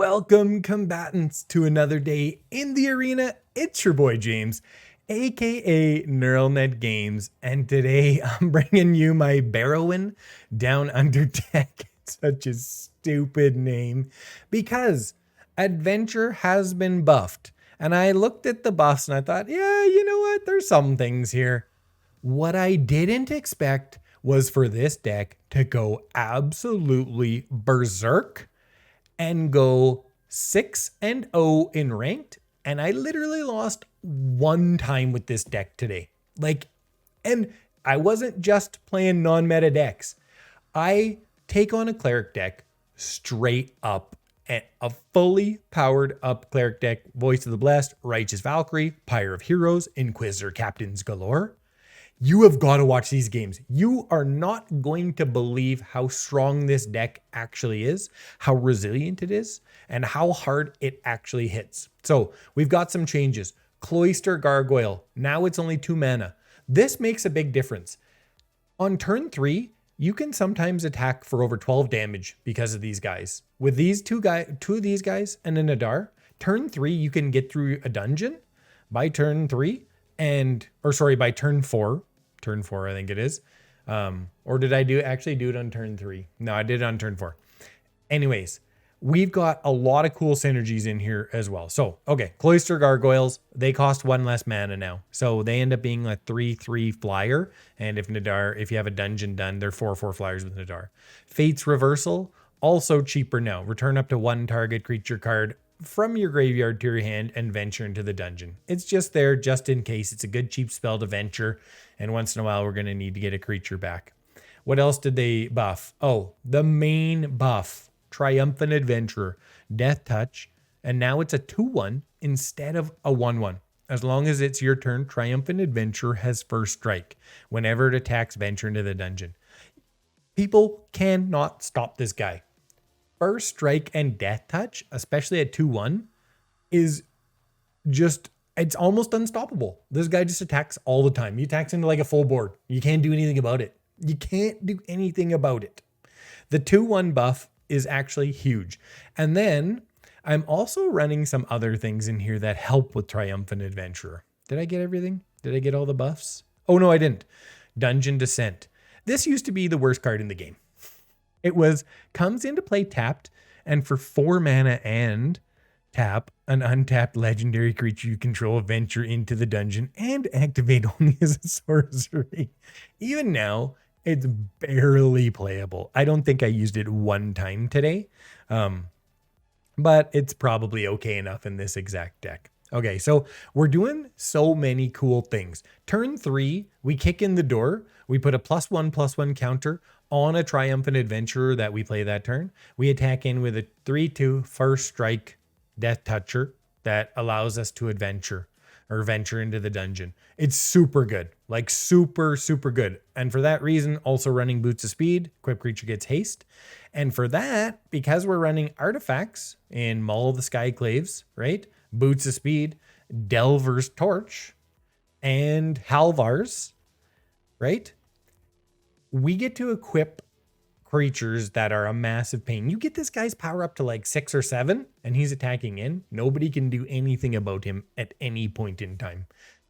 Welcome, combatants, to another day in the arena. It's your boy James, aka NeuralNet Games, and today I'm bringing you my Barrowin Down Under deck. It's such a stupid name because Adventure has been buffed, and I looked at the buffs and I thought, yeah, you know what? There's some things here. What I didn't expect was for this deck to go absolutely berserk and go 6-0 in ranked, and I literally lost one time with this deck today. And I wasn't just playing non-meta decks. I take on a cleric deck straight up, and a fully powered up cleric deck, Voice of the Blessed, Righteous Valkyrie, Pyre of Heroes, Inquisitor Captains galore. You have got to watch these games. You are not going to believe how strong this deck actually is, how resilient it is, and how hard it actually hits. So we've got some changes. A-Cloister Gargoyle. Now it's only 2 mana. This makes a big difference. On turn 3, you can sometimes attack for over 12 damage because of these guys. With these two of these guys and a Nadaar, turn 3, you can get through a dungeon by turn 3 by turn 4. Turn 4, I think it is. Or did I actually do it on turn 3? No, I did it on turn 4. Anyways, we've got a lot of cool synergies in here as well. So, okay, A-Cloister Gargoyles, they cost 1 less mana now. So they end up being a 3/3 flyer. And if you have a dungeon done, they're 4/4 flyers with Nadaar. Fate's Reversal, also cheaper now. Return up to 1 target creature card from your graveyard to your hand and venture into the dungeon. It's just there just in case. It's a good cheap spell to venture, and once in a while we're going to need to get a creature back. What else did they buff? Oh, the main buff, Triumphant Adventurer, Death Touch, and now it's a 2/1 instead of a 1/1. As long as it's your turn, Triumphant Adventurer has first strike whenever it attacks, venture into the dungeon. People cannot stop this guy. First strike and Death Touch, especially at 2/1, is just, it's almost unstoppable. This guy just attacks all the time. He attacks into like a full board. You can't do anything about it. You can't do anything about it. The 2/1 buff is actually huge. And then I'm also running some other things in here that help with Triumphant Adventurer. Did I get everything? Did I get all the buffs? Oh no, I didn't. Dungeon Descent. This used to be the worst card in the game. It comes into play tapped, and for 4 mana and tap an untapped legendary creature you control, venture into the dungeon and activate only as a sorcery. Even now, it's barely playable. I don't think I used it one time today, but it's probably okay enough in this exact deck. Okay, so we're doing so many cool things. Turn 3, we kick in the door. We put a +1/+1 counter on a Triumphant Adventurer that we play that turn. We attack in with a 3/2 first strike Death Toucher that allows us to venture into the dungeon. It's super good, like super, super good. And for that reason, also running Boots of Speed, equip creature gets haste. And for that, because we're running artifacts in Maul the Skyclaves, right? Boots of Speed, Delver's Torch, and Halvar's, right? We get to equip creatures that are a massive pain. You get this guy's power up to like 6 or 7, and he's attacking in. Nobody can do anything about him at any point in time.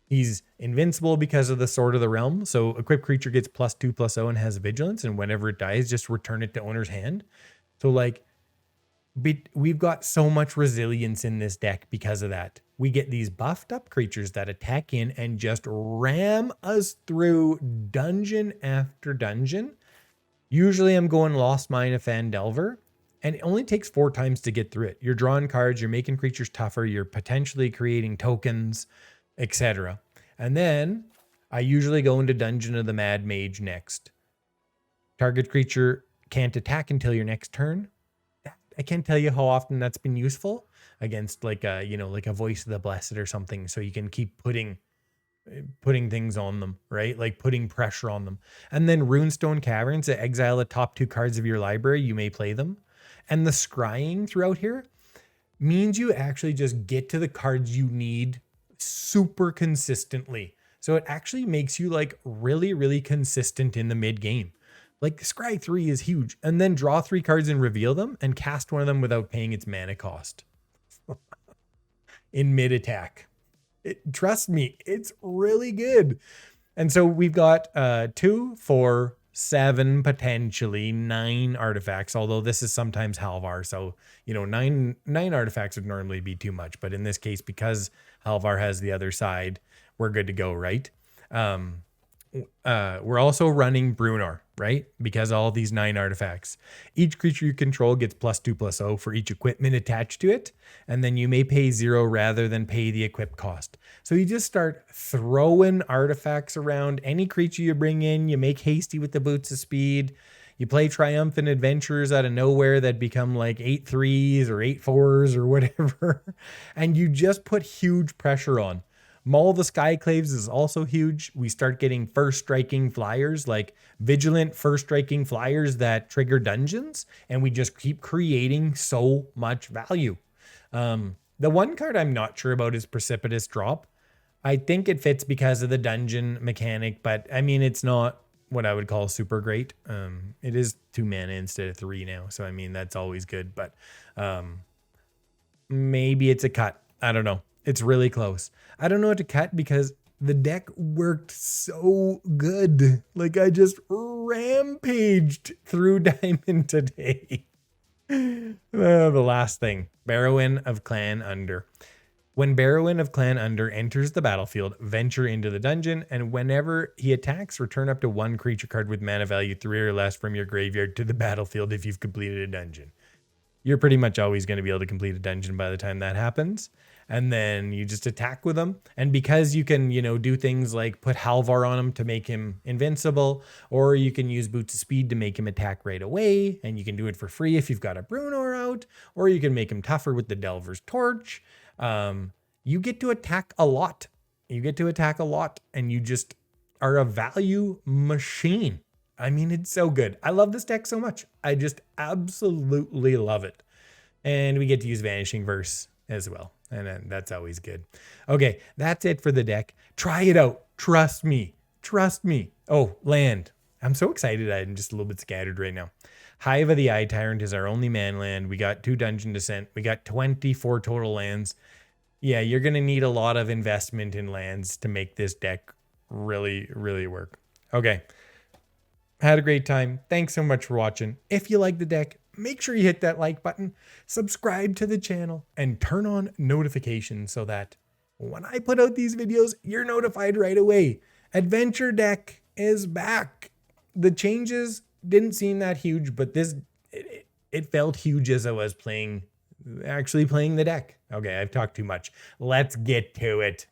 He's invincible because of the Sword of the Realm. So equipped creature gets +2/+0 and has vigilance, and whenever it dies, just return it to owner's hand. So like, we've got so much resilience in this deck because of that. We get these buffed up creatures that attack in and just ram us through dungeon after dungeon. Usually I'm going Lost Mine of Phandelver, and it only takes 4 times to get through it. You're drawing cards, you're making creatures tougher, you're potentially creating tokens, etc. And then I usually go into Dungeon of the Mad Mage next. Target creature can't attack until your next turn. I can't tell you how often that's been useful against like a Voice of the Blessed or something. So you can keep putting things on them, right? Like putting pressure on them. And then Runestone Caverns, to exile the top 2 cards of your library, you may play them. And the scrying throughout here means you actually just get to the cards you need super consistently. So it actually makes you like really, really consistent in the mid game. Like Scry 3 is huge. And then draw 3 cards and reveal them and cast one of them without paying its mana cost in mid attack. Trust me, it's really good. And so we've got 2, 4, 7, potentially 9 artifacts, although this is sometimes Halvar. So, you know, nine artifacts would normally be too much. But in this case, because Halvar has the other side, we're good to go, right? We're also running Bruenor, right? Because all these 9 artifacts. Each creature you control gets +2/+0 for each equipment attached to it. And then you may pay 0 rather than pay the equip cost. So you just start throwing artifacts around. Any creature you bring in, you make hasty with the Boots of Speed. You play Triumphant Adventurers out of nowhere that become like 8/3s or 8/4s or whatever. And you just put huge pressure on. Maul the Skyclaves is also huge. We start getting first striking flyers, like vigilant first striking flyers that trigger dungeons, and we just keep creating so much value. The one card I'm not sure about is Precipitous Drop. I think it fits because of the dungeon mechanic, but I mean, it's not what I would call super great. It is 2 mana instead of 3 now, so I mean, that's always good, but maybe it's a cut. I don't know. It's really close. I don't know what to cut because the deck worked so good. Like I just rampaged through Diamond today. The last thing, Barrowin of Clan Undurr. When Barrowin of Clan Undurr enters the battlefield, venture into the dungeon, and whenever he attacks, return up to 1 creature card with mana value 3 or less from your graveyard to the battlefield if you've completed a dungeon. You're pretty much always going to be able to complete a dungeon by the time that happens. And then you just attack with them. And because you can, you know, do things like put Halvar on him to make him invincible, or you can use Boots of Speed to make him attack right away. And you can do it for free if you've got a Bruenor out, or you can make him tougher with the Delver's Torch. You get to attack a lot. And you just are a value machine. I mean, it's so good. I love this deck so much. I just absolutely love it. And we get to use Vanishing Verse as well. And then that's always good. Okay, that's it for the deck. Try it out. Trust me. Oh, land. I'm so excited. I'm just a little bit scattered right now. Hive of the Eye Tyrant is our only man land. We got 2 Dungeon Descent. We got 24 total lands. Yeah, you're going to need a lot of investment in lands to make this deck really, really work. Okay. Had a great time. Thanks so much for watching. If you like the deck, make sure you hit that like button, subscribe to the channel, and turn on notifications so that when I put out these videos, you're notified right away. Adventure deck is back. The changes didn't seem that huge, but it felt huge as I was actually playing the deck. Okay, I've talked too much. Let's get to it.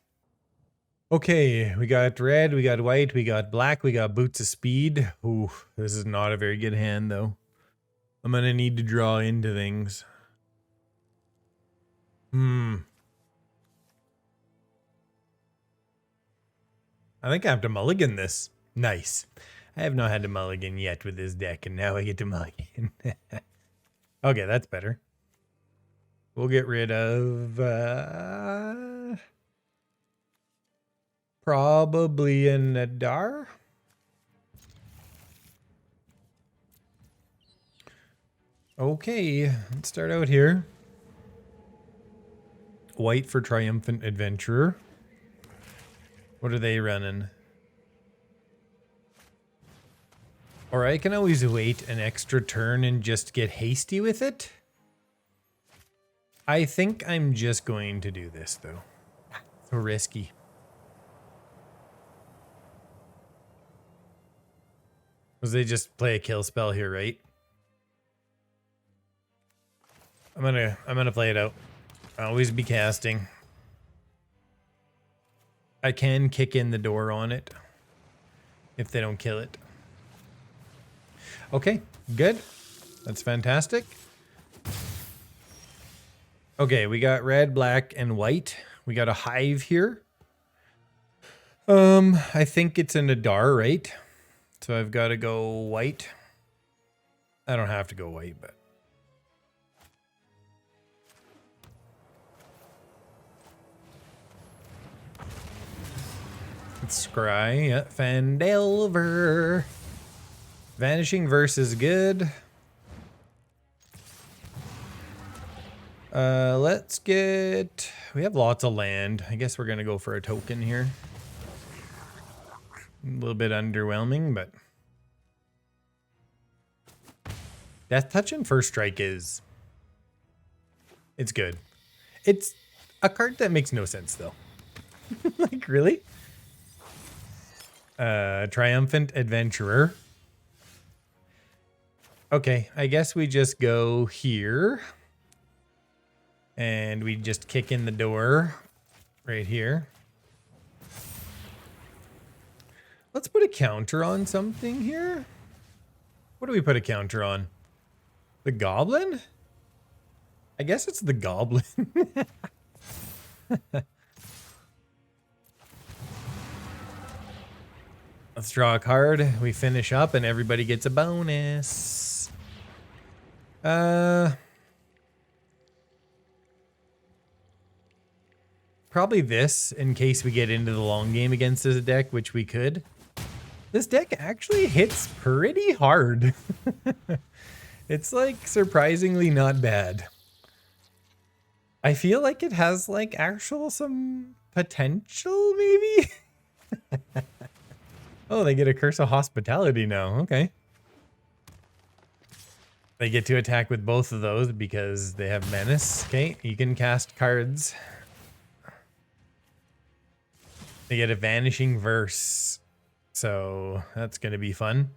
Okay, we got red, we got white, we got black, we got Boots of Speed. Ooh, this is not a very good hand, though. I'm going to need to draw into things. I think I have to mulligan this. Nice. I have not had to mulligan yet with this deck, and now I get to mulligan. Okay, that's better. We'll get rid of... probably a Nadaar. Okay, let's start out here. White for Triumphant Adventurer. What are they running? Or I can always wait an extra turn and just get hasty with it. I think I'm just going to do this, though. So risky. Because they just play a kill spell here, right? I'm gonna play it out. Always be casting. I can kick in the door on it if they don't kill it. Okay, good. That's fantastic. Okay, we got red, black, and white. We got a hive here. I think it's a Nadaar, right? So I've got to go white. I don't have to go white, but... It's Scry, yeah, Fandelver. Vanishing Verse is good. Let's get... We have lots of land. I guess we're going to go for a token here. A little bit underwhelming, but... Death Touch and First Strike is... It's good. It's a card that makes no sense, though. Like, really? Triumphant Adventurer. Okay, I guess we just go here. And we just kick in the door right here. Let's put a counter on something here. What do we put a counter on? The Goblin? I guess it's the Goblin. Let's draw a card. We finish up and everybody gets a bonus. Probably this, in case we get into the long game against this deck, which we could. This deck actually hits pretty hard. It's like surprisingly not bad. I feel like it has like some potential, maybe? Oh, they get a Curse of Hospitality now. Okay. They get to attack with both of those because they have Menace. Okay, you can cast cards. They get a Vanishing Verse. So that's going to be fun.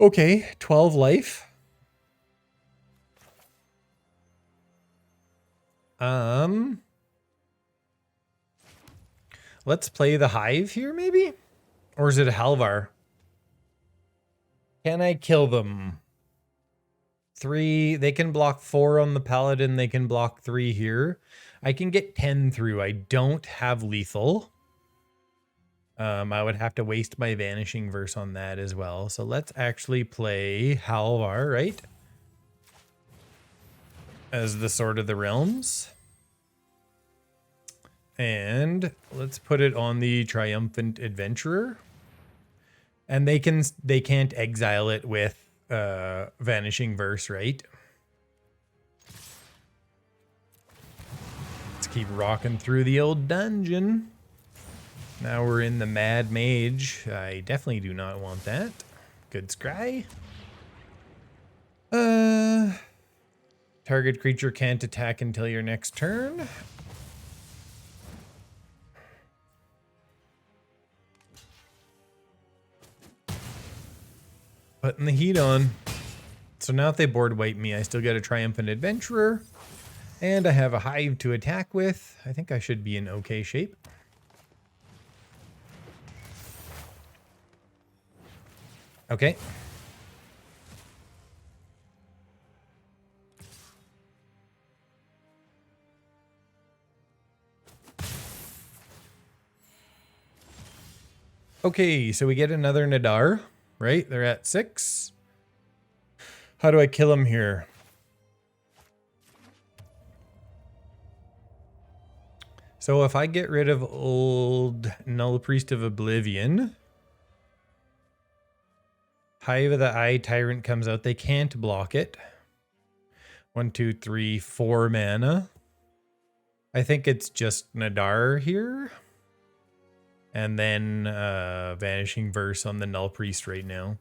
Okay, 12 life. Let's play the Hive here, maybe? Or is it a Halvar? Can I kill them? 3. They can block 4 on the Paladin. They can block 3 here. I can get 10 through. I don't have lethal. I would have to waste my Vanishing Verse on that as well. So let's actually play Halvar, right? As the Sword of the Realms. And let's put it on the Triumphant Adventurer. And they can't exile it with Vanishing Verse, right? Let's keep rocking through the old dungeon. Now we're in the Mad Mage. I definitely do not want that. Good scry. Target creature can't attack until your next turn. Putting the heat on. So now if they board wipe me, I still get a Triumphant Adventurer. And I have a Hive to attack with. I think I should be in okay shape. Okay. Okay, so we get another Nadaar, right? They're at 6. How do I kill him here? So if I get rid of old Null Priest of Oblivion, Hive of the Eye Tyrant comes out. They can't block it. 1, 2, 3, 4 mana. I think it's just Nadaar here. And then Vanishing Verse on the Null Priest right now.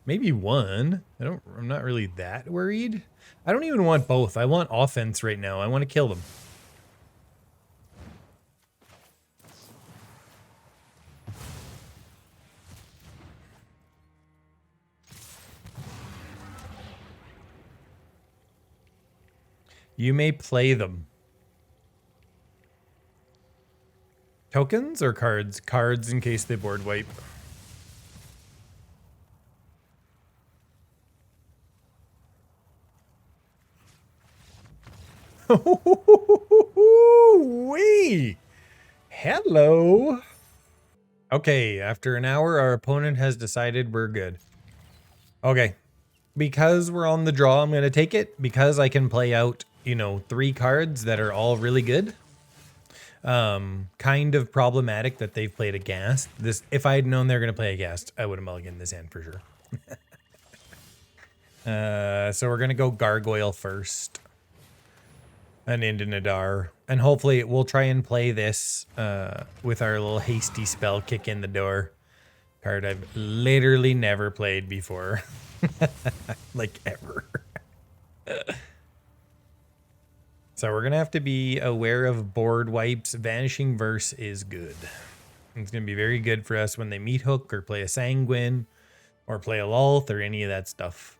Maybe 1. I'm not really that worried. I don't even want both. I want offense right now. I want to kill them. You may play them. Tokens or cards? Cards in case they board wipe. Wee! Hello. Okay, after an hour, our opponent has decided we're good. Okay, because we're on the draw, I'm going to take it because I can play out, you know, 3 cards that are all really good. Kind of problematic that they've played a Ghast. This, if I had known they were going to play a Ghast, I would have mulliganed this hand for sure. So we're going to go Gargoyle first. And into Nadaar. And hopefully we'll try and play this with our little hasty spell kick in the door. Card I've literally never played before. Like ever. So we're going to have to be aware of board wipes. Vanishing Verse is good. It's going to be very good for us when they meat hook or play a Sanguine or play a Lolth or any of that stuff.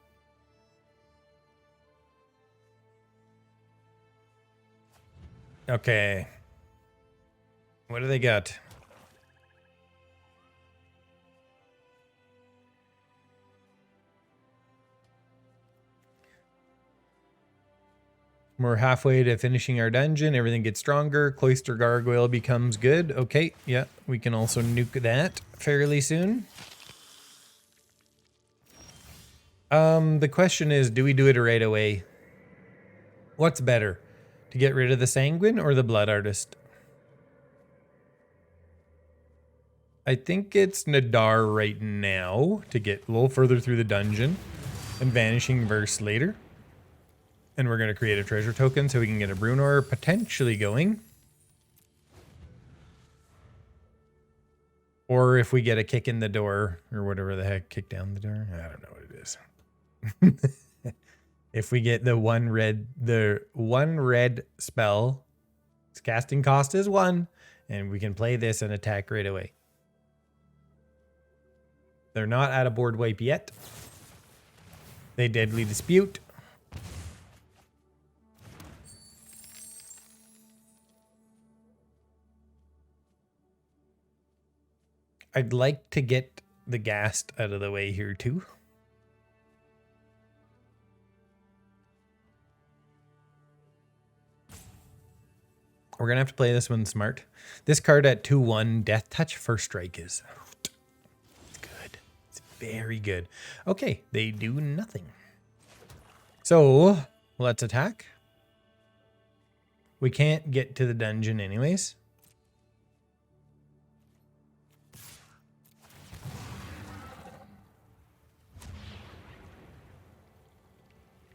Okay. What do they got? We're halfway to finishing our dungeon. Everything gets stronger. Cloister Gargoyle becomes good. Okay, yeah, we can also nuke that fairly soon. The question is, do we do it right away? What's better? To get rid of the Sanguine or the Blood Artist? I think it's Nadaar right now to get a little further through the dungeon and Vanishing Verse later. And we're going to create a treasure token so we can get a Bruenor potentially going. Or if we get a kick in the door or whatever the heck, kick down the door. I don't know what it is. If we get the one red spell, its casting cost is 1, and we can play this and attack right away. They're not at a board wipe yet. They Deadly Dispute. I'd like to get the Ghast out of the way here too. We're going to have to play this one smart. This card at 2/1, Death Touch, First Strike is it's good. It's very good. Okay, they do nothing. So, let's attack. We can't get to the dungeon anyways.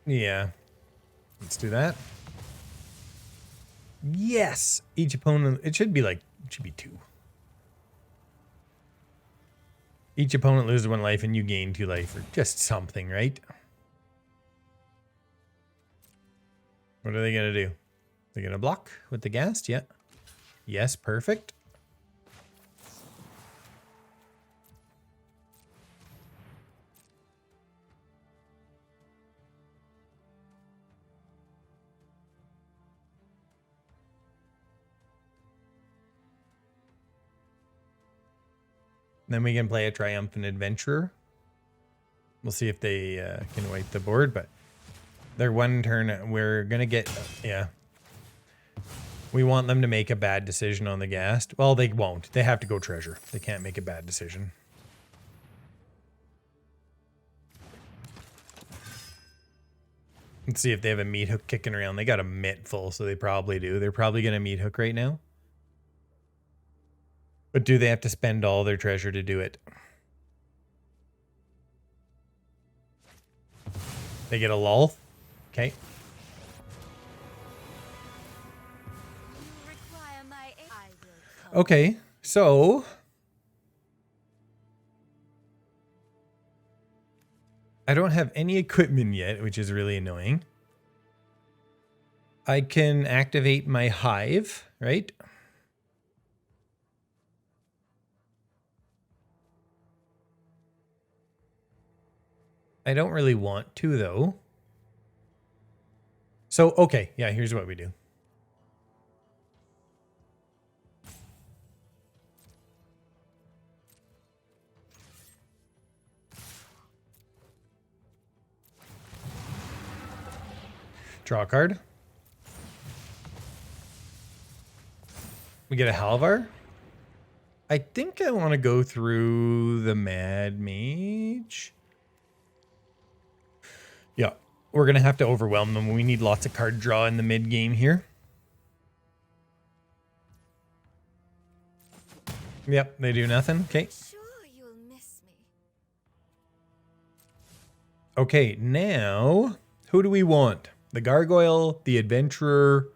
Yeah. Let's do that. Yes! Each opponent, it should be 2. Each opponent loses 1 life and you gain 2 life or just something, right? What are they going to do? They're going to block with the Ghast? Yeah. Yes, perfect. Then we can play a Triumphant Adventurer. We'll see if they can wipe the board, but their 1 turn, we're going to get, yeah. We want them to make a bad decision on the Ghast. Well, they won't. They have to go treasure. They can't make a bad decision. Let's see if they have a meat hook kicking around. They got a mitt full, so they probably do. They're probably going to meat hook right now. But do they have to spend all their treasure to do it? They get a Lolth. Okay. Okay, so I don't have any equipment yet, which is really annoying. I can activate my hive, right? I don't really want to, though. So, okay, yeah, here's what we do. Draw a card. We get a Halvar. I think I want to go through the Mad Mage. we're going to have to overwhelm them. We need lots of card draw in the mid game here. Yep, they do nothing. Okay. Sure you'll miss me. Okay, now, who do we want? The Gargoyle, the Adventurer.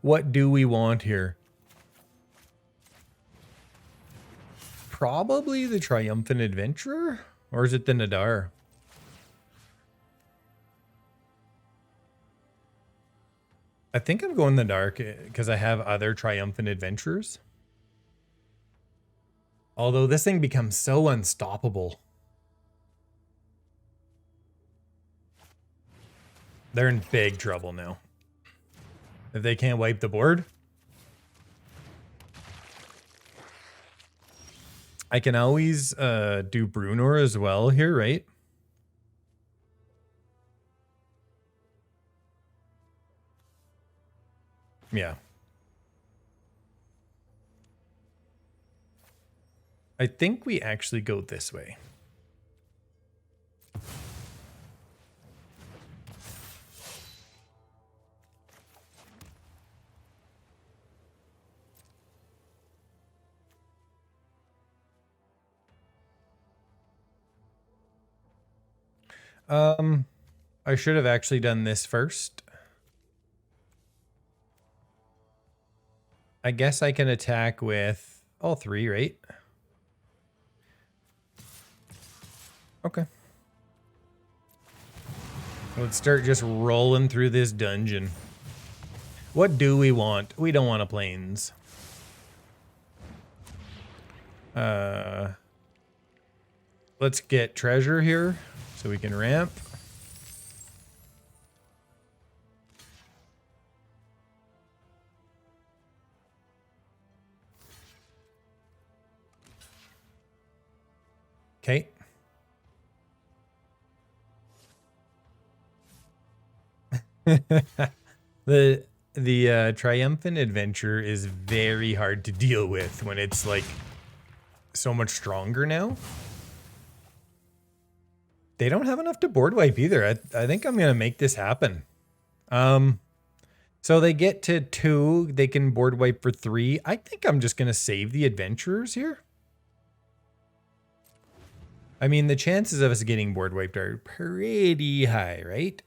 What do we want here? Probably the Triumphant Adventurer? Or is it the Nadaar? I think I'm going the dark because I have other Triumphant Adventurers. Although this thing becomes so unstoppable. They're in big trouble now. If they can't wipe the board. I can always do Bruenor as well here, right? Yeah. I think we actually go this way. I should have actually done this first. I guess I can attack with all three, right? Okay. Let's start just rolling through this dungeon. What do we want? We don't want a plains. Let's get treasure here so we can ramp. Okay. The Triumphant Adventurer is very hard to deal with when it's like so much stronger now. They don't have enough to board wipe either. I think I'm gonna make this happen. So they get to 2, they can board wipe for 3. I think I'm just gonna save the adventurers here. I mean, the chances of us getting board wiped are pretty high, right?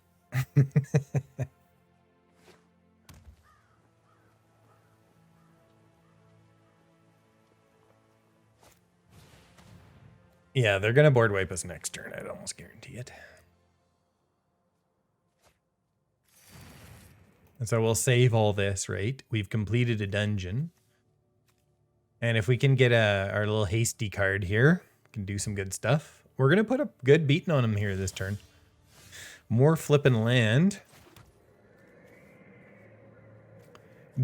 Yeah, they're going to board wipe us next turn. I'd almost guarantee it. And so we'll save all this, right? We've completed a dungeon. And if we can get our little hasty card here, we can do some good stuff. We're going to put a good beating on him here this turn. More flipping land.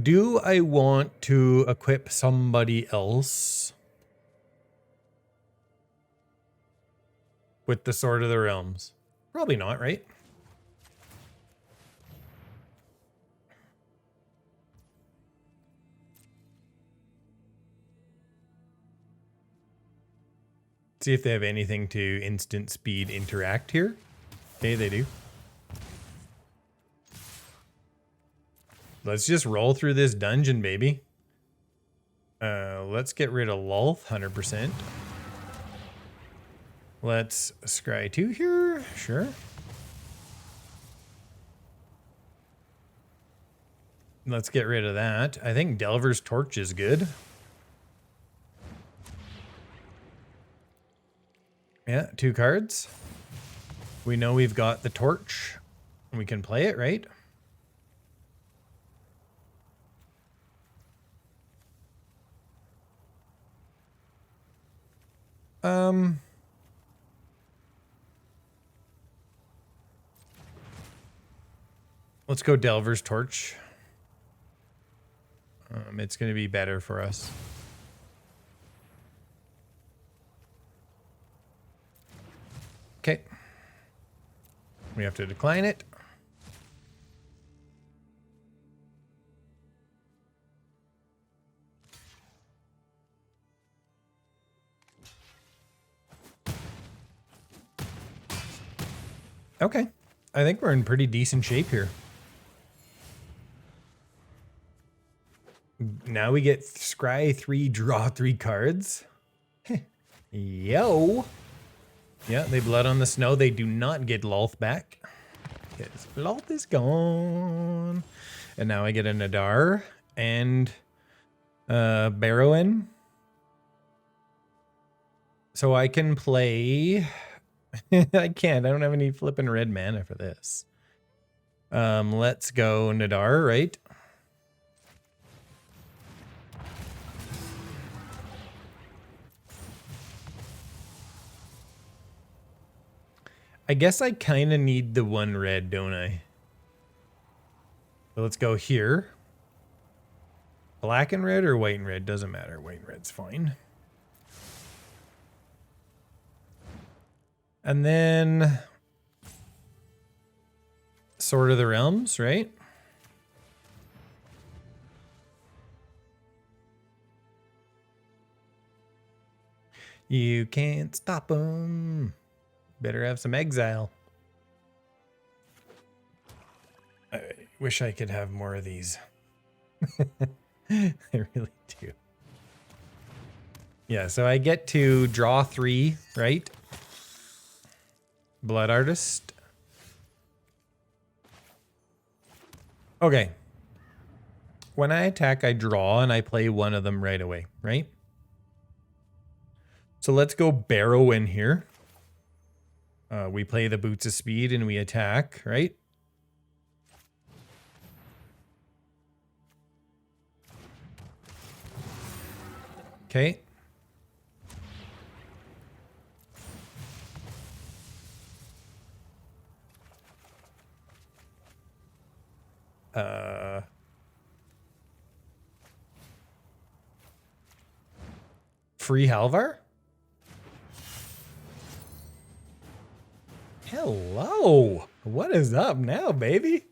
Do I want to equip somebody else with the Sword of the Realms? Probably not, right? See if they have anything to instant speed interact here. Okay, they do. Let's just roll through this dungeon, baby. Let's get rid of Lulth, 100%. Let's scry 2 here, sure. Let's get rid of that. I think Delver's Torch is good. Yeah, 2 cards. We know we've got the torch. We can play it, right? Let's go Delver's Torch. It's going to be better for us. Okay. We have to decline it. Okay. I think we're in pretty decent shape here. Now we get scry 3, draw 3 cards. Yo. Yeah, they blood on the snow. They do not get Lolth back. Because Lolth is gone. And now I get a Nadaar and Barrowin. So I can play... I can't. I don't have any flipping red mana for this. Let's go Nadaar, right? I guess I kind of need the 1 red, don't I? So let's go here. Black and red or white and red? Doesn't matter. White and red's fine. And then Sword of the Realms, right? You can't stop them. Better have some exile. I wish I could have more of these. I really do. Yeah, so I get to draw 3, right? Blood Artist. Okay. When I attack, I draw and I play one of them right away, right? So let's go Barrowin here. We play the Boots of Speed and we attack, right? Okay. Free Halvar? Hello. What is up now, baby?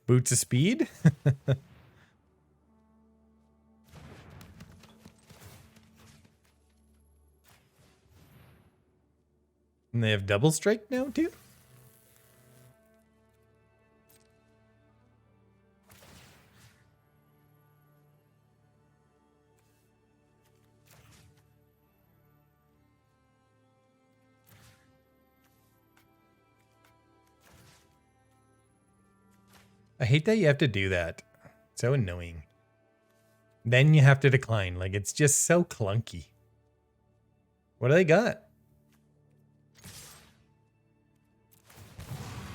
Boots of Speed? And they have double strike now, too? I hate that you have to do that. So annoying. Then you have to decline. Like, it's just so clunky. What do they got?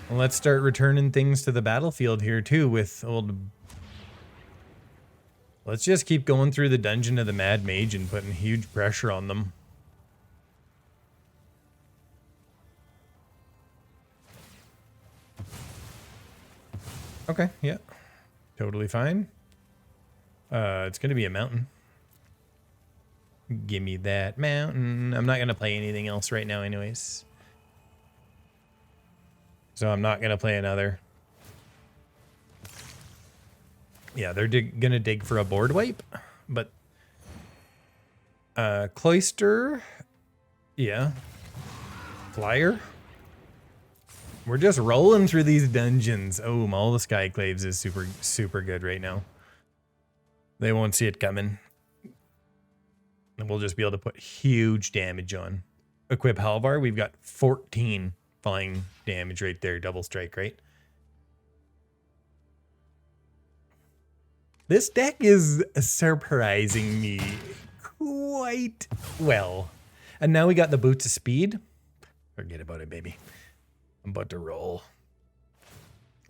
Well, let's start returning things to the battlefield here, too, with old... Let's just keep going through the Dungeon of the Mad Mage and putting huge pressure on them. Okay, yeah. Totally fine. It's going to be a mountain. Give me that mountain. I'm not going to play anything else right now anyways. So I'm not going to play another. Yeah, they're going to dig for a board wipe. But Cloister. Yeah. Flyer. We're just rolling through these dungeons. Oh, Maul the Skyclaves is super, super good right now. They won't see it coming. And we'll just be able to put huge damage on. Equip Halvar, we've got 14 flying damage right there. Double strike, right? This deck is surprising me quite well. And now we got the Boots of Speed. Forget about it, baby. I'm about to roll.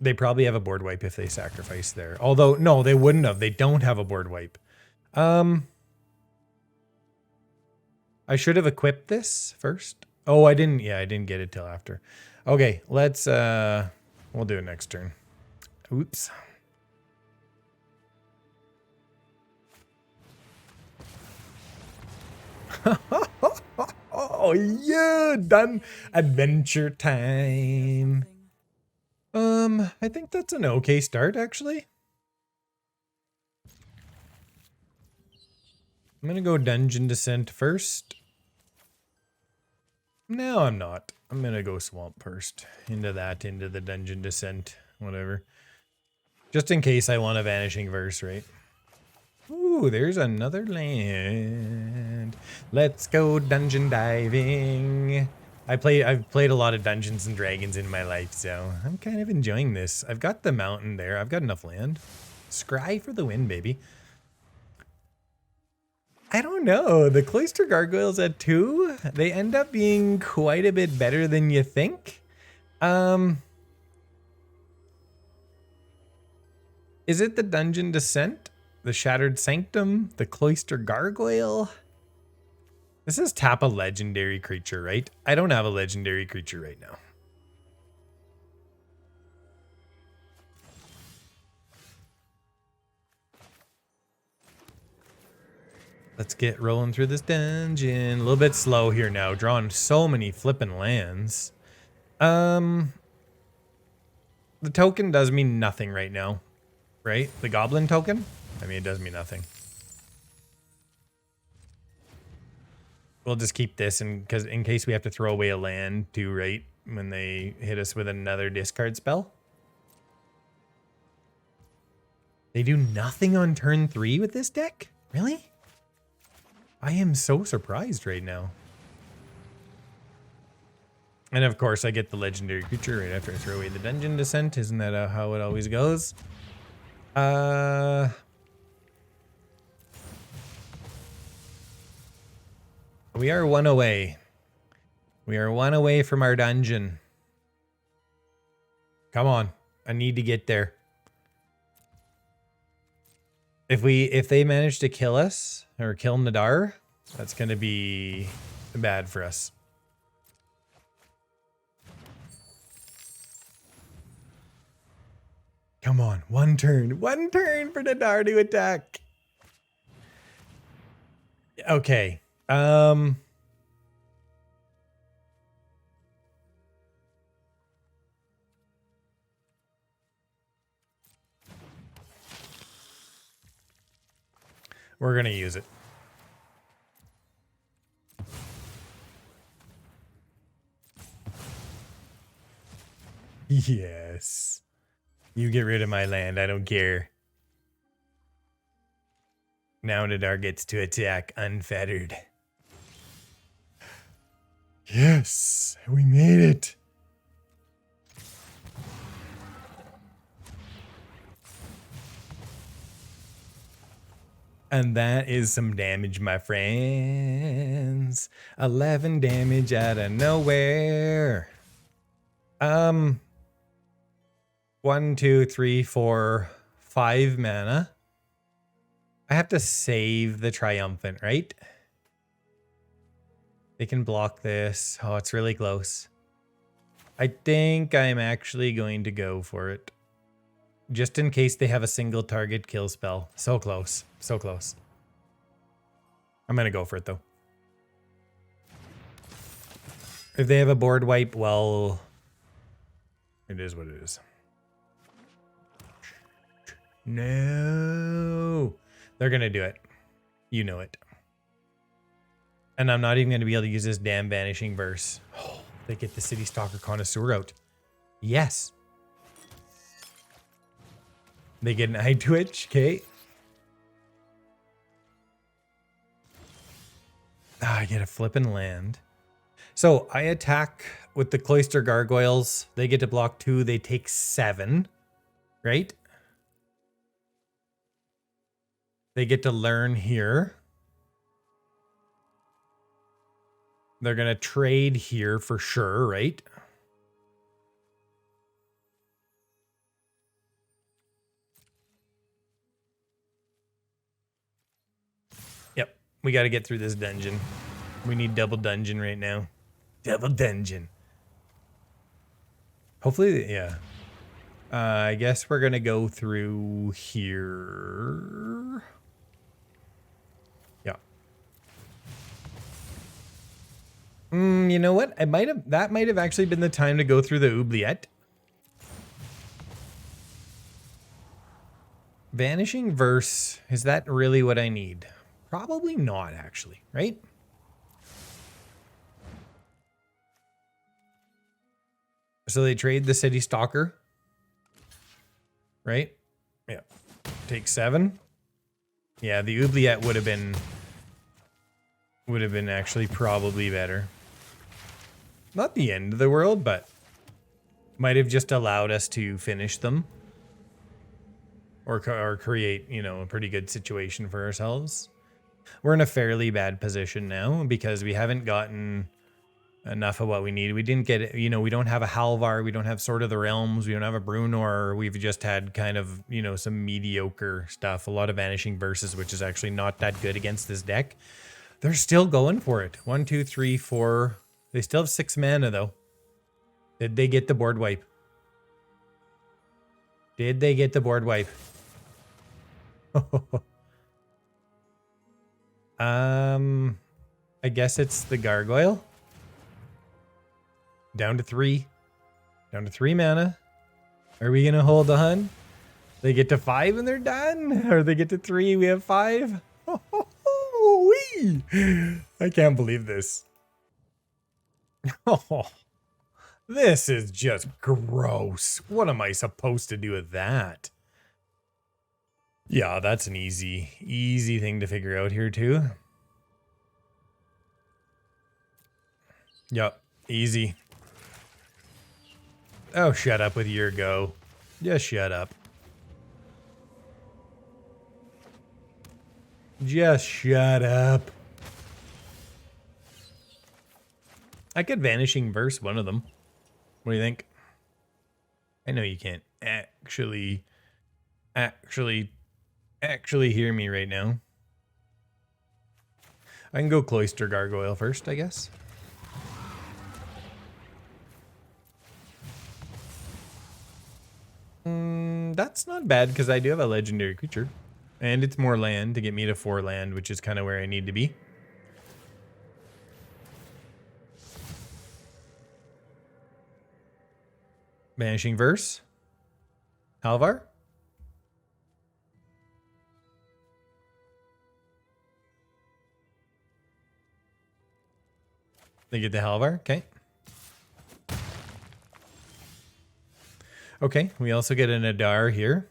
They probably have a board wipe if they sacrifice there. Although, no, they wouldn't have. They don't have a board wipe. I should have equipped this first. Oh, I didn't. Yeah, I didn't get it till after. Okay, let's, we'll do it next turn. Oops. Oh, yeah, done. Adventure time. I think that's an okay start, actually. I'm gonna go Dungeon Descent first. No, I'm not. I'm gonna go swamp first. Into the dungeon descent, whatever. Just in case I want a Vanishing Verse, right? Ooh, there's another land. Let's go dungeon diving. I've played a lot of Dungeons and Dragons in my life, so I'm kind of enjoying this. I've got the mountain there. I've got enough land. Scry for the win, baby. I don't know. The Cloister Gargoyles at 2, they end up being quite a bit better than you think. Is it the Dungeon Descent? The Shattered Sanctum? The Cloister Gargoyle? This is tap a legendary creature, right? I don't have a legendary creature right now. Let's get rolling through this dungeon. A little bit slow here now. Drawing so many flippin' lands. The token does mean nothing right now. Right? The goblin token? I mean, it does mean nothing. We'll just keep this in case we have to throw away a land too, right? When they hit us with another discard spell. They do nothing on turn 3 with this deck? Really? I am so surprised right now. And of course, I get the legendary creature right after I throw away the dungeon descent. Isn't that how it always goes? We are 1 away. We are 1 away from our dungeon. Come on. I need to get there. If they manage to kill us or kill Nadaar, that's going to be bad for us. Come on, one turn for Nadaar to attack. Okay. We're going to use it. Yes. You get rid of my land. I don't care. Now Nadaar gets to attack unfettered. Yes, we made it. And that is some damage, my friends. 11 damage out of nowhere. 1, 2, 3, 4, 5 mana. I have to save the Triumphant, right? They can block this. Oh, it's really close. I think I'm actually going to go for it. Just in case they have a single target kill spell. So close. So close. I'm going to go for it, though. If they have a board wipe, well, it is what it is. No. They're going to do it. You know it. And I'm not even going to be able to use this damn Vanishing Verse. Oh, they get the City Stalker Connoisseur out. Yes. They get an eye twitch, okay. I get a flippin' land. So I attack with the Cloister Gargoyles. They get to block 2. They take 7, right? They get to learn here. They're going to trade here for sure, right? Yep. We got to get through this dungeon. We need double dungeon right now. Double dungeon. Hopefully, yeah. I guess we're going to go through here. Yeah. You know what? That might have actually been the time to go through the oubliette. Vanishing Verse, is that really what I need? Probably not, actually, right? So they trade the City Stalker. Right? Yeah. Take 7. Yeah, the Oubliette would have been actually probably better. Not the end of the world, but might have just allowed us to finish them. Or create, you know, a pretty good situation for ourselves. We're in a fairly bad position now because we haven't gotten enough of what we need. We didn't get, you know, we don't have a Halvar, we don't have Sword of the Realms, we don't have a Bruenor. We've just had kind of, you know, some mediocre stuff. A lot of Vanishing Verses, which is actually not that good against this deck. They're still going for it. 1, 2, 3, 4. They still have 6 mana though. Did they get the board wipe? Did they get the board wipe? I guess it's the Gargoyle. Down to 3. Down to 3 mana. Are we going to hold on? They get to 5 and they're done? Or they get to 3, we have 5? I can't believe this. Oh, this is just gross. What am I supposed to do with that? Yeah, that's an easy thing to figure out here too. Yep, easy. Oh, shut up with your go. Just shut up. Just shut up. I could Vanishing Verse one of them. What do you think? I know you can't actually hear me right now. I can go A-Cloister Gargoyle first, I guess. That's not bad because I do have a legendary creature. And it's more land to get me to 4 land, which is kind of where I need to be. Vanishing Verse. Halvar. They get the Halvar. Okay. Okay, we also get a Nadaar here.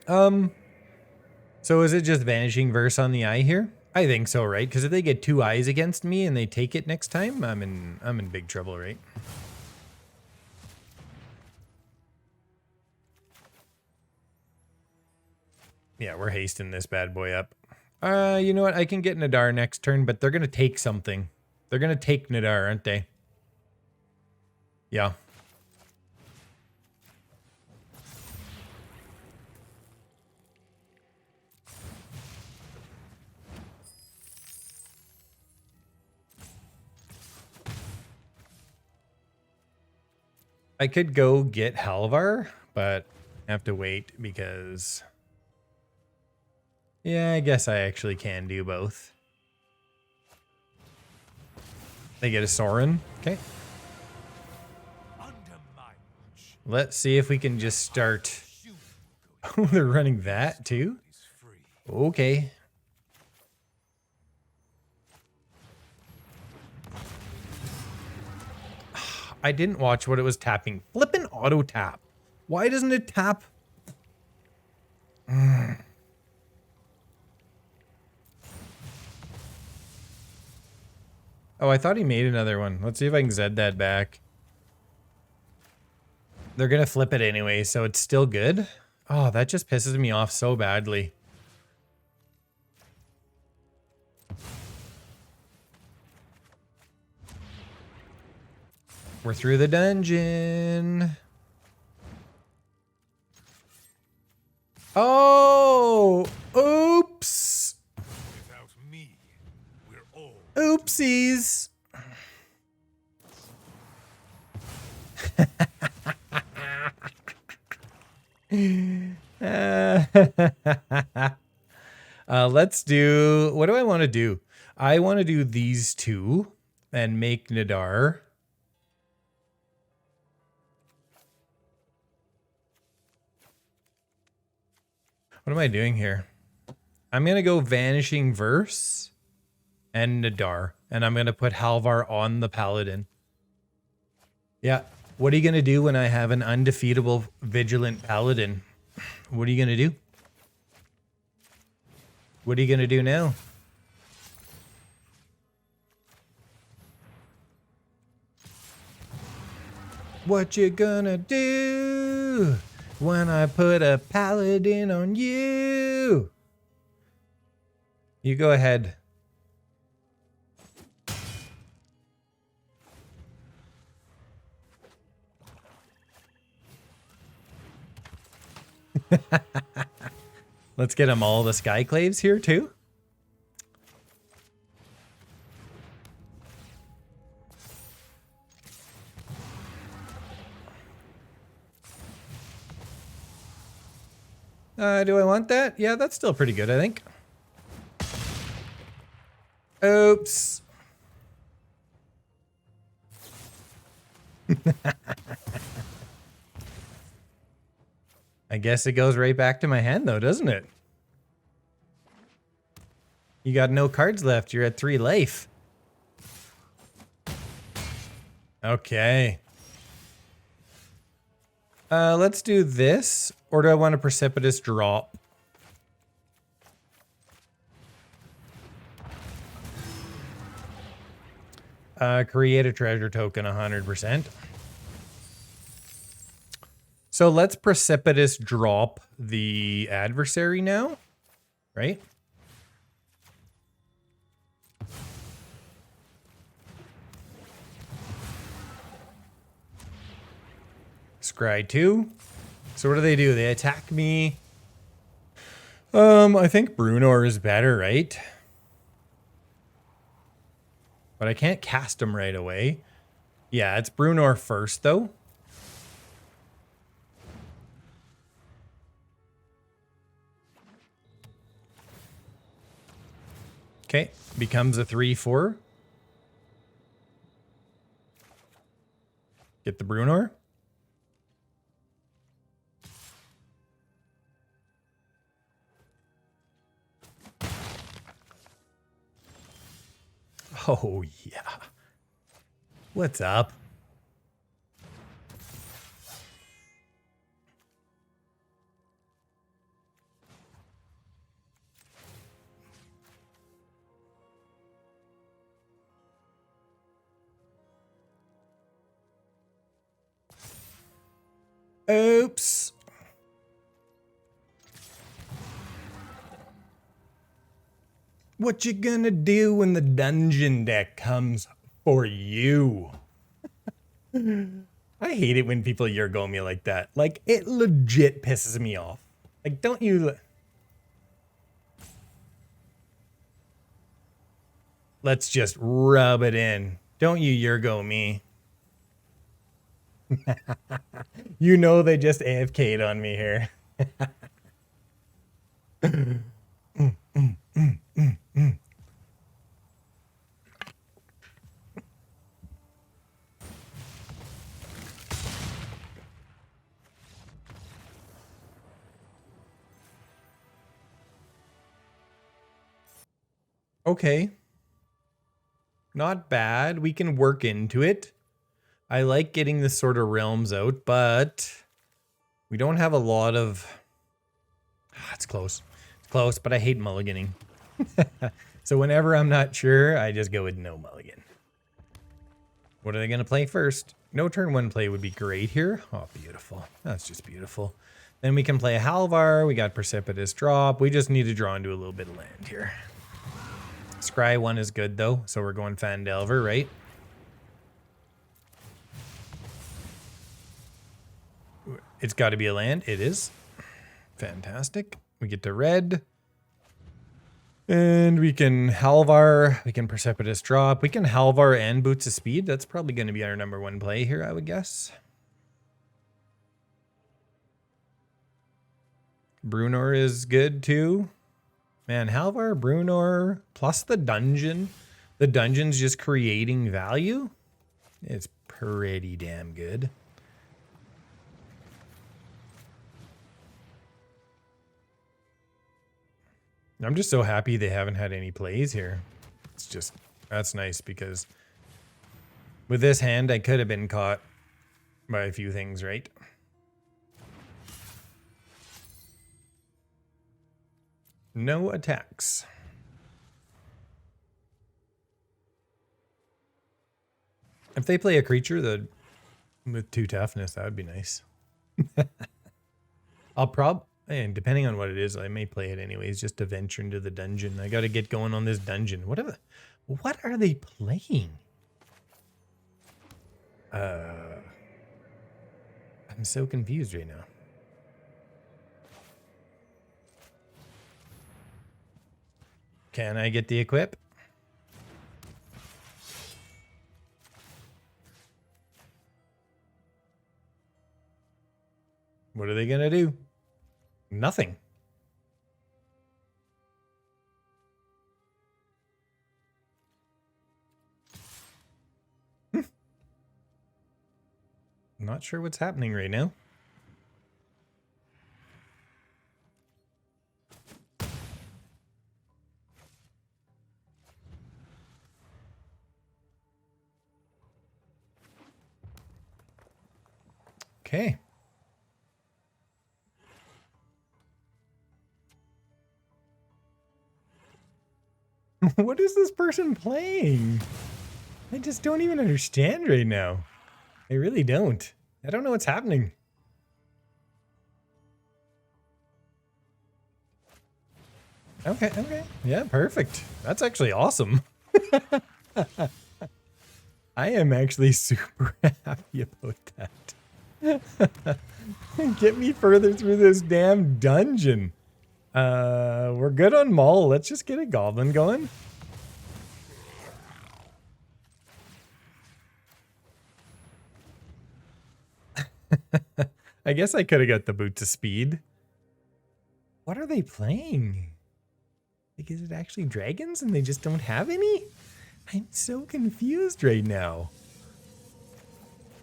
So is it just Vanishing Verse on the eye here? I think so, right? Because if they get 2 eyes against me and they take it next time, I'm in big trouble, right? Yeah, we're hasting this bad boy up. You know what? I can get Nadaar next turn, but they're gonna take something. They're gonna take Nadaar, aren't they? Yeah. I could go get Halvar, but I have to wait because... Yeah, I guess I actually can do both. They get a Sorin. Okay. Let's see if we can just start... Oh, they're running that too? Okay. I didn't watch what it was tapping. Flippin' auto tap. Why doesn't it tap? Oh, I thought he made another one. Let's see if I can Zed that back. They're gonna flip it anyway, so it's still good. Oh, that just pisses me off so badly. We're through the dungeon. Oh, oops. Without me, we're all Oopsies. Let's do, what do I want to do? I want to do these two and make Nadaar. What am I doing here? I'm going to go Vanishing Verse and Nadaar. And I'm going to put Halvar on the Paladin. Yeah, What are you going to do when I have an undefeatable Vigilant Paladin? What are you going to do? What are you going to do now? What you gonna do when I put a Paladin on you? You go ahead. Let's get them all the Skyclaves here too. Do I want that? Yeah, that's still pretty good, I think. Oops. I guess it goes right back to my hand though, doesn't it? You got no cards left. You're at 3 life. Okay. Let's do this. Or do I want a Precipitous Drop? Create a treasure token 100%. So let's Precipitous Drop the adversary now, right? Scry 2. So what do? They attack me. I think Bruenor is better, right? But I can't cast him right away. Yeah, it's Bruenor first, though. Okay, becomes a 3/4. Get the Bruenor. Oh, yeah. What's up? Oops. What you gonna do when the dungeon deck comes for you? I hate it when people Yurgo me like that. Like, it legit pisses me off. Like, don't you... Let's just rub it in. Don't you Yurgo me. You know they just AFK'd on me here. Okay. Not bad. We can work into it. I like getting this sort of realms out, but we don't have a lot of... It's close. It's close, but I hate mulliganing. So whenever I'm not sure, I just go with no mulligan. What are they going to play first? No turn 1 play would be great here. Oh, beautiful. That's just beautiful. Then we can play Halvar. We got Precipitous Drop. We just need to draw into a little bit of land here. Scry 1 is good, though, so we're going Fandelver, right? It's got to be a land. It is. Fantastic. We get to red. And we can Halvar. We can Precipitous Drop. We can Halvar and Boots of Speed. That's probably going to be our number 1 play here, I would guess. Bruenor is good, too. Man, Halvar, Bruenor, plus the dungeon. The dungeon's just creating value. It's pretty damn good. I'm just so happy they haven't had any plays here. It's just, that's nice because with this hand, I could have been caught By a few things, right? No attacks. If they play a creature that with 2 toughness, that would be nice. And depending on what it is, I may play it anyways, just to venture into the dungeon. I got to get going on this dungeon. What are they playing? I'm so confused right now. Can I get the equip? What are they gonna do? Nothing. Not sure what's happening right now. Okay. What is this person playing? I just don't even understand right now. I really don't. I don't know what's happening. Okay, okay. Yeah, perfect. That's actually awesome. I am actually super happy about that. Get me further through this damn dungeon. We're good on Maul. Let's just get a goblin going. I guess I could have got the boot to speed. What are they playing? Like, is it actually dragons and they just don't have any? I'm so confused right now.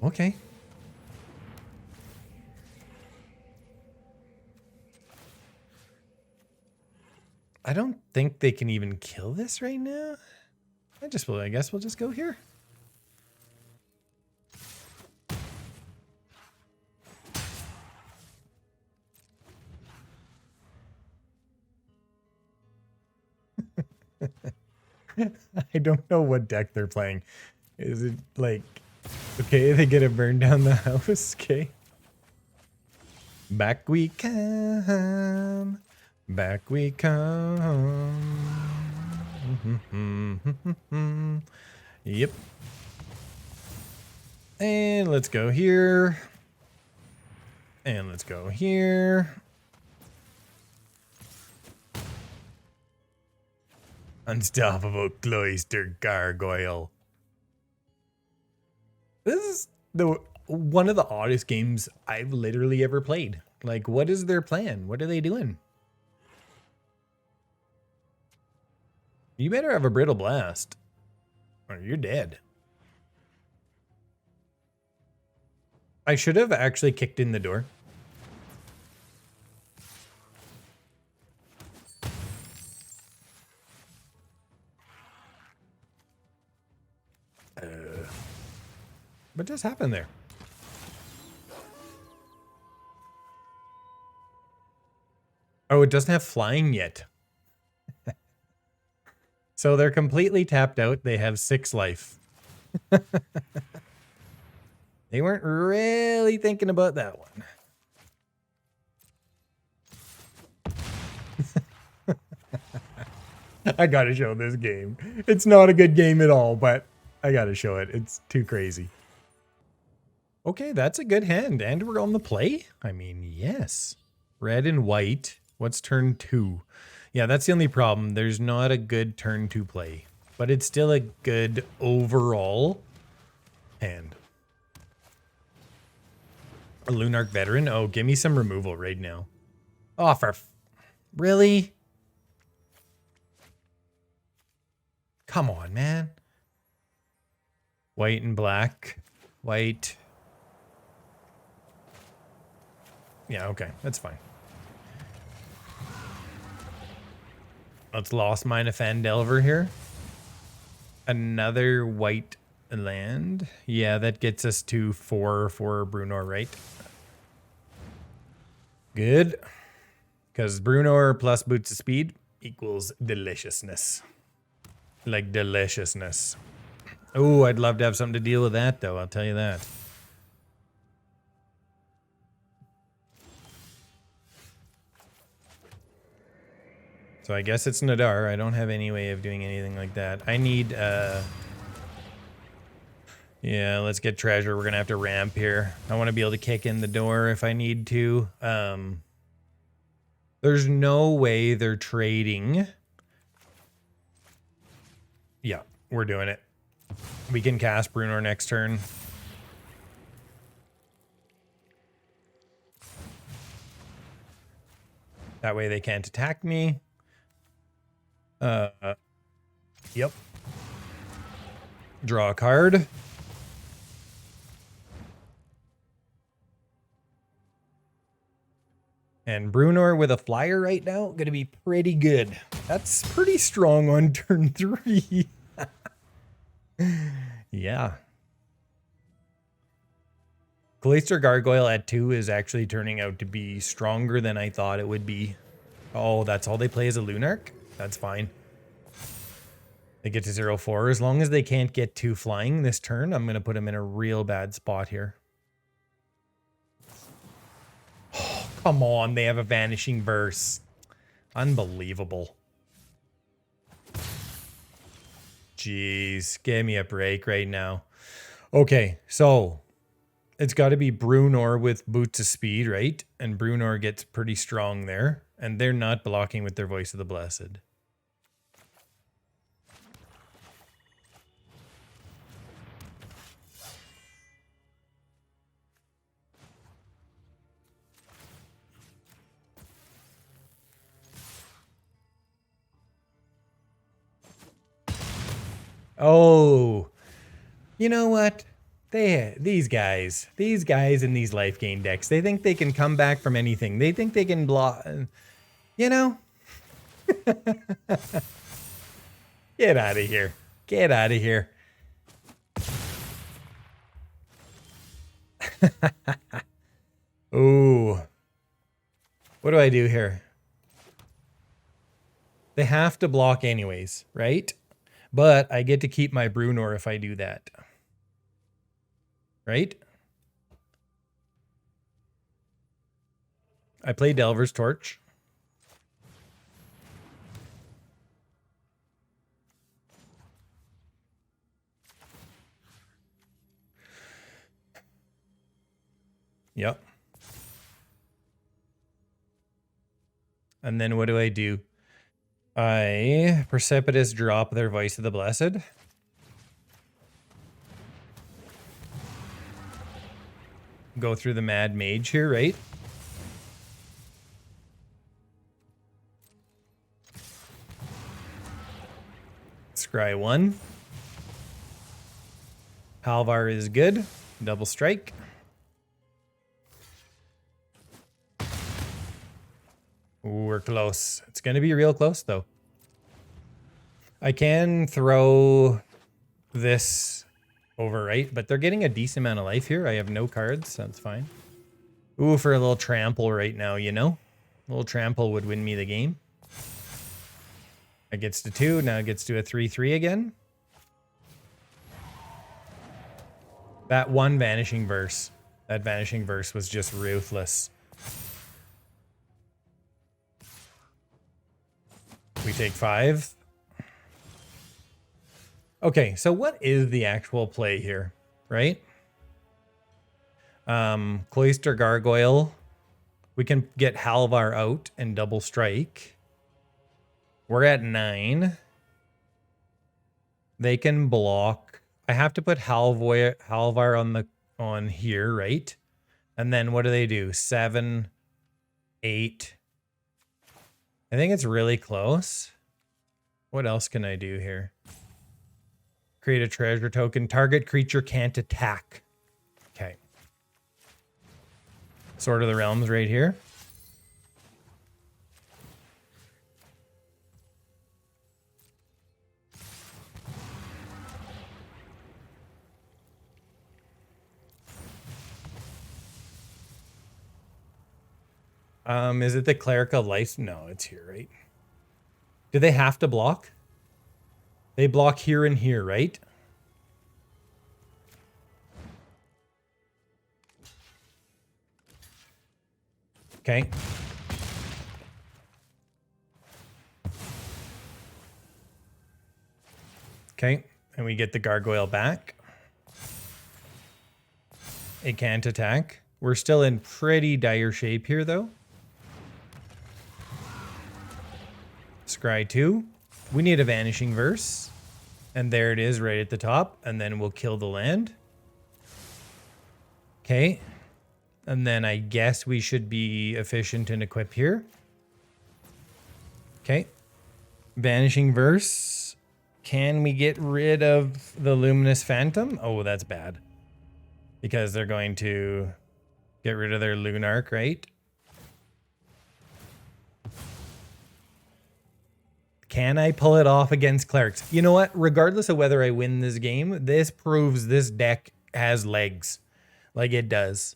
Okay. I don't think they can even kill this right now. I guess we'll just go here. I don't know what deck they're playing. Is it like, okay, they get to burn down the house, okay? Back we come. Back we come. Yep. And let's go here. And let's go here. Unstoppable A-Cloister Gargoyle. This is one of the oddest games I've literally ever played. Like, what is their plan? What are they doing? You better have a Brittle Blast, or you're dead. I should have actually kicked in the door. What just happened there? Oh, it doesn't have flying yet. So they're completely tapped out. They have 6 life. They weren't really thinking about that one. I gotta show this game. It's not a good game at all, but I gotta show it. It's too crazy. Okay, that's a good hand. And we're on the play? I mean, yes. Red and white. What's turn 2? Yeah, that's the only problem. There's not a good turn 2 play. But it's still a good overall hand. A Lunarch Veteran? Oh, give me some removal right now. Oh, really? Come on, man. White and black. White. Yeah, okay. That's fine. Let's Lost Mine of Fandelver here. Another white land. Yeah, that gets us to 4 for Bruenor, right? Good. Because Bruenor plus Boots of Speed equals deliciousness. Like deliciousness. Oh, I'd love to have something to deal with that, though. I'll tell you that. So I guess it's Nadaar. I don't have any way of doing anything like that. I need, yeah, let's get treasure. We're going to have to ramp here. I want to be able to kick in the door if I need to. There's no way they're trading. Yeah, we're doing it. We can cast Bruenor next turn. That way they can't attack me. Yep. Draw a card. And Bruenor with a flyer right now, gonna be pretty good. That's pretty strong on turn 3. Yeah. A-Cloister Gargoyle at 2 is actually turning out to be stronger than I thought it would be. Oh, that's all they play is a Lunarch? That's fine. They get to 0-4. As long as they can't get 2 flying this turn, I'm going to put them in a real bad spot here. Oh, come on, they have a Vanishing Verse. Unbelievable. Jeez, give me a break right now. Okay, so it's got to be Bruenor with Boots of Speed, right? And Bruenor gets pretty strong there. And they're not blocking with their Voice of the Blessed. Oh, you know what? These guys in these life gain decks, they think they can come back from anything. They think they can block, you know? Get out of here. Get out of here. Ooh. What do I do here? They have to block anyways, right? But I get to keep my Bruenor if I do that. Right? I play Delver's Torch. Yep. And then what do? I Precipitous Drop their Voice of the Blessed. Go through the Mad Mage here, right? Scry 1. Halvar is good. Double strike. Ooh, we're close. It's going to be real close, though. I can throw this over, right? But they're getting a decent amount of life here. I have no cards. That's fine. Ooh, for a little trample right now, you know? A little trample would win me the game. It gets to 2. Now it gets to a 3-3 again. That one Vanishing Verse. That Vanishing Verse was just ruthless. We take 5. Okay, so what is the actual play here, right? Cloister Gargoyle. We can get Halvar out and double strike. We're at 9. They can block. I have to put Halvar on here, right? And then what do? 7, 8. I think it's really close. What else can I do here? Create a treasure token. Target creature can't attack. Okay. Sword of the Realms right here. Is it the Clerical Life? No, it's here, right? Do they have to block? They block here and here, right? Okay. Okay, and we get the gargoyle back. It can't attack. We're still in pretty dire shape here, though. Scry 2. We need a Vanishing Verse. And there it is right at the top. And then we'll kill the land. Okay. And then I guess we should be efficient and equip here. Okay. Vanishing Verse. Can we get rid of the Luminous Phantom? Oh, that's bad. Because they're going to get rid of their Lunarch, right? Can I pull it off against clerics? You know what? Regardless of whether I win this game, this proves this deck has legs. Like it does.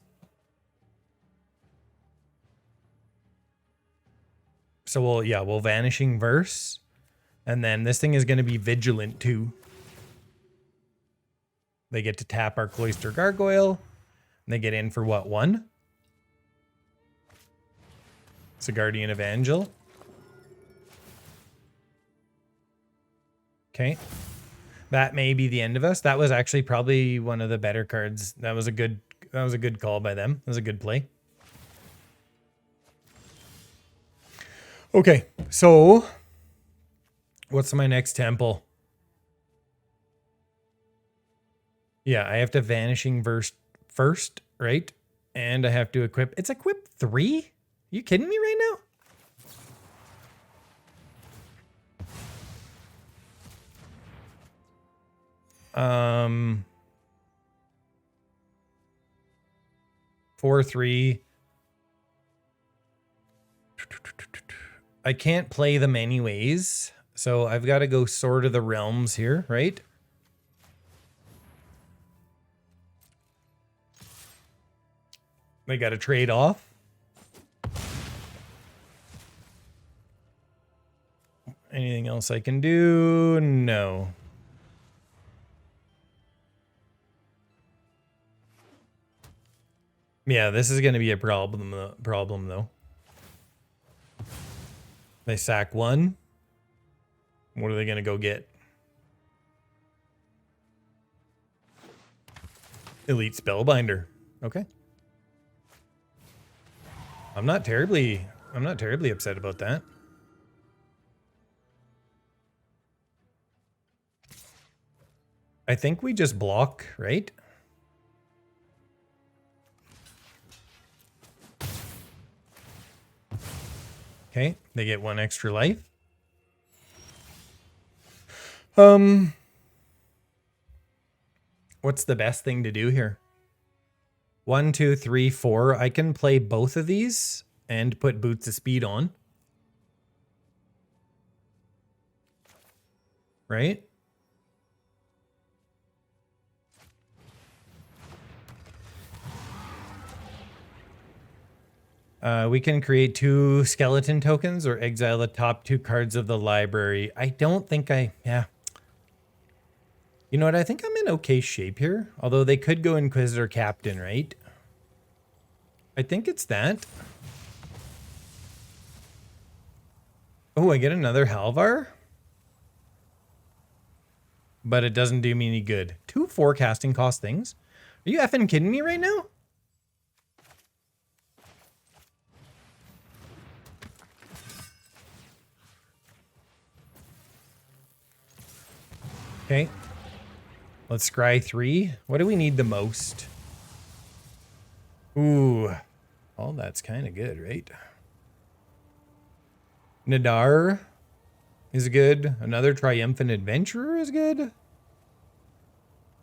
So we'll Vanishing Verse. And then this thing is going to be vigilant too. They get to tap our Cloister Gargoyle. And they get in for what, 1? It's a Guardian of Angel. Okay. That may be the end of us. That was actually probably one of the better cards. That was a good call by them. That was a good play. Okay, so what's my next temple? Yeah, I have to Vanishing Verse first, right? And I have to equip. It's equip 3? Are you kidding me right now? 4/3. I can't play them anyways, so I've got to go Sword of the Realms here, right? They got to trade off. Anything else I can do? No. Yeah, this is going to be a problem though. They sack 1. What are they going to go get? Elite Spellbinder. Okay. I'm not terribly upset about that. I think we just block, right? Okay, they get 1 extra life. What's the best thing to do here? 1, 2, 3, 4. I can play both of these and put Boots of Speed on. Right? We can create 2 skeleton tokens or exile the top 2 cards of the library. I don't think yeah. You know what? I think I'm in okay shape here. Although they could go Inquisitor Captain, right? I think it's that. Oh, I get another Halvar? But it doesn't do me any good. 2 forecasting cost things? Are you effing kidding me right now? Okay. Let's scry 3. What do we need the most? Ooh. Oh, that's kind of good, right? Nadaar is good. Another Triumphant Adventurer is good.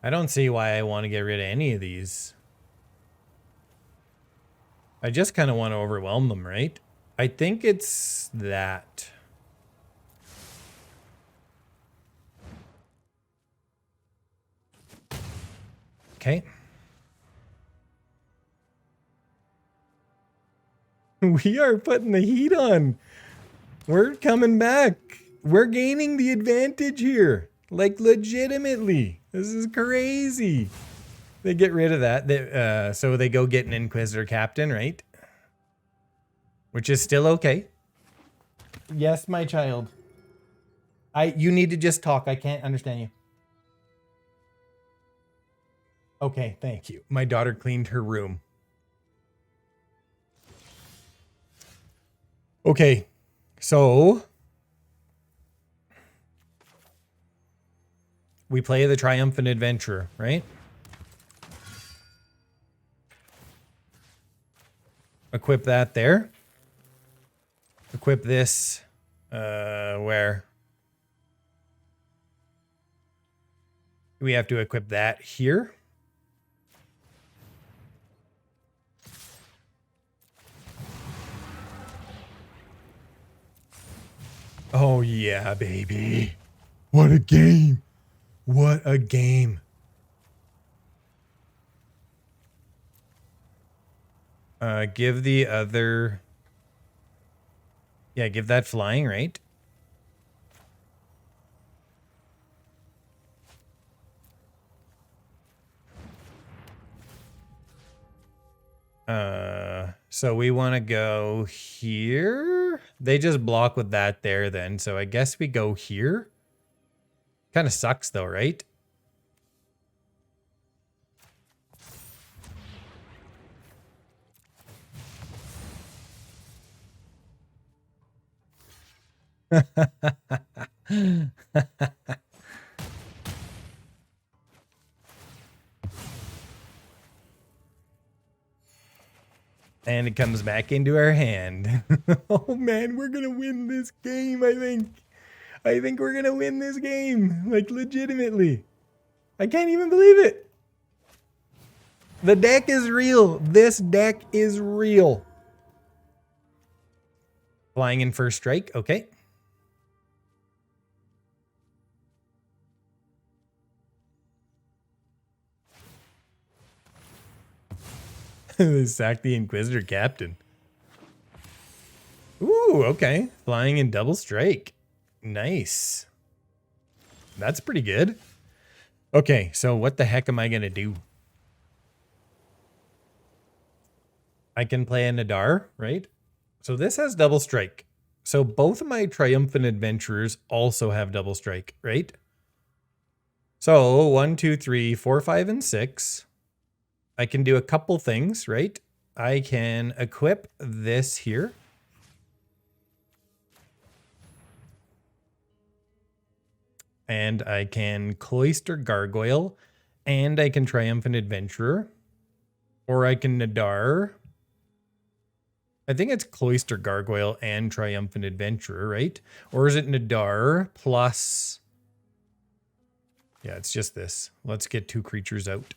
I don't see why I want to get rid of any of these. I just kind of want to overwhelm them, right? I think it's that. Okay. We are putting the heat on. We're coming back. We're gaining the advantage here. Like, legitimately. This is crazy. They get rid of that. So they go get an Inquisitor Captain, right? Which is still okay. Yes, my child. You need to just talk. I can't understand you. Okay, thank you. My daughter cleaned her room. Okay, so we play the Triumphant Adventurer, right? Equip that there. Equip this, where? We have to equip that here. Oh yeah, baby. What a game. What a game. Give the other... Yeah, give that flying, right? So we want to go here. They just block with that there then. So I guess we go here. Kind of sucks though, right? And it comes back into our hand. Oh man, we're gonna win this game, I think. I think we're gonna win this game. Like, legitimately. I can't even believe it. The deck is real. This deck is real. Flying in first strike, okay. Sack the Inquisitor Captain. Ooh, okay. Flying in double strike. Nice. That's pretty good. Okay, so what the heck am I going to do? I can play a Nadaar, right? So this has double strike. So both of my Triumphant Adventurers also have double strike, right? So 1, 2, 3, 4, 5, and 6. I can do a couple things, right? I can equip this here. And I can Cloister Gargoyle. And I can Triumphant Adventurer. Or I can Nadaar. I think it's Cloister Gargoyle and Triumphant Adventurer, right? Or is it Nadaar plus... Yeah, it's just this. Let's get 2 creatures out.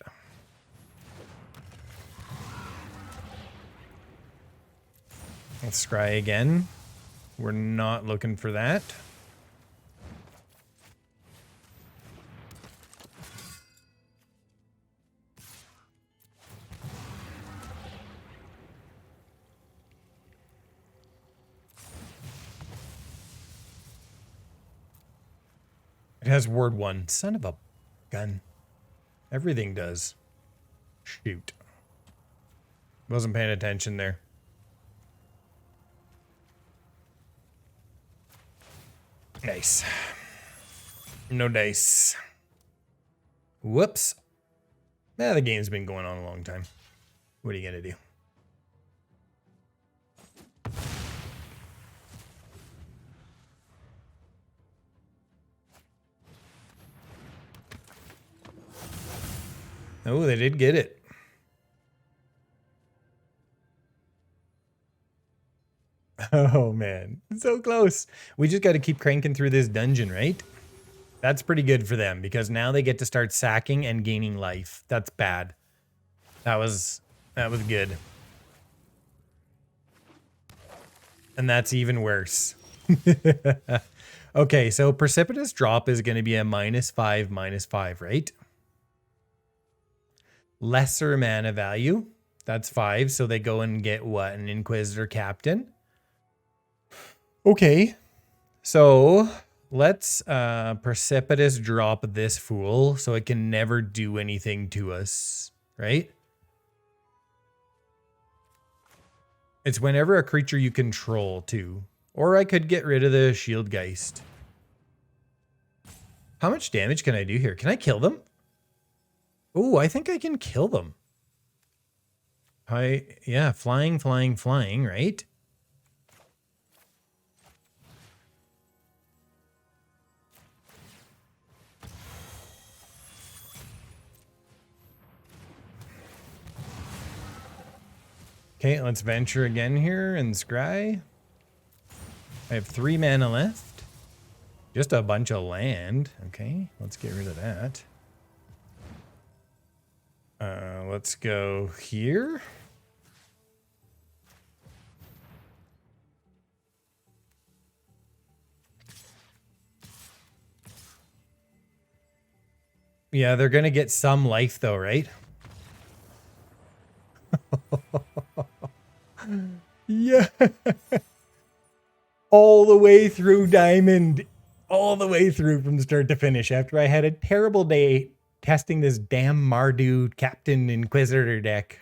Let's scry again. We're not looking for that. It has word 1. Son of a gun. Everything does. Shoot. Wasn't paying attention there. Nice. No dice. Whoops. Nah, the game's been going on a long time. What are you gonna do? Oh, they did get it. Oh, man. So close. We just got to keep cranking through this dungeon, right? That's pretty good for them because now they get to start sacking and gaining life. That's bad. That was good. And that's even worse. Okay, so Precipitous Drop is going to be a -5/-5, right? Lesser mana value. That's 5. So they go and get what? An Inquisitor Captain. Okay. So let's Precipitous Drop this fool so it can never do anything to us, right? It's whenever a creature you control too. Or I could get rid of the Shieldgeist. How much damage can I do here? Can I kill them? Oh, I think I can kill them. Yeah, flying, right? Okay, let's venture again here and scry. I have 3 mana left. Just a bunch of land. Okay, let's get rid of that. Let's go here. Yeah, they're going to get some life though, right? Yeah. All the way through Diamond. All the way through from start to finish after I had a terrible day testing this damn Mardu Captain Inquisitor deck.